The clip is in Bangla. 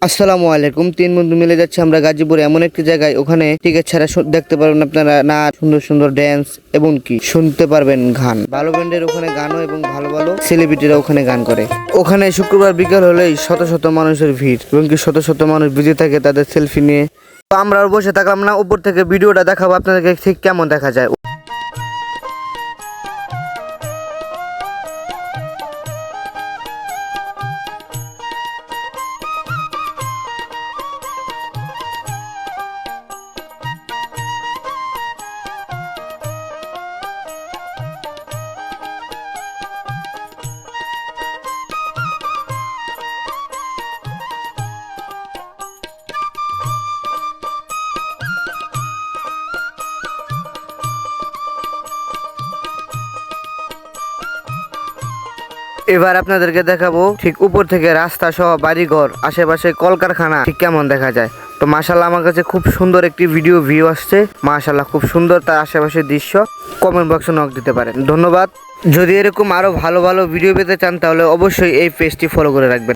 আসসালামু আলাইকুম। তিন বন্ধু মিলে যাচ্ছে আমরা গাজীপুরে এমন একটি জায়গায়, ওখানে টিকিট ছাড়া দেখতে পারবেন আপনারা নাচ, সুন্দর সুন্দর ড্যান্স এবং কি শুনতে পারবেন গান। ভালো ব্যান্ডের ওখানে গানও এবং ভালো ভালো সেলিব্রিটিরা ওখানে গান করে। ওখানে শুক্রবার বিকাল হলেই শত শত মানুষের ভিড় এবং কি শত শত মানুষ বিজি থাকে তাদের সেলফি নিয়ে। তো আমরা আর বসে থাকলাম না, উপর থেকে ভিডিওটা দেখাবো আপনাদেরকে ঠিক কেমন দেখা যায়। এবার আপনাদেরকে দেখাবো ঠিক উপর থেকে রাস্তা সহ বাড়িঘর, আশেপাশে কলকারখানা ঠিক কেমন দেখা যায়। তো মাশাআল্লাহ আমার কাছে খুব সুন্দর একটি ভিডিও ভিউ আসছে। মাশাআল্লাহ খুব সুন্দর তার আশেপাশের দৃশ্য। কমেন্ট বক্সে নক দিতে পারেন। ধন্যবাদ। যদি এরকম আরো ভালো ভালো ভিডিও পেতে চান তাহলে অবশ্যই এই পেজটি ফলো করে রাখবেন।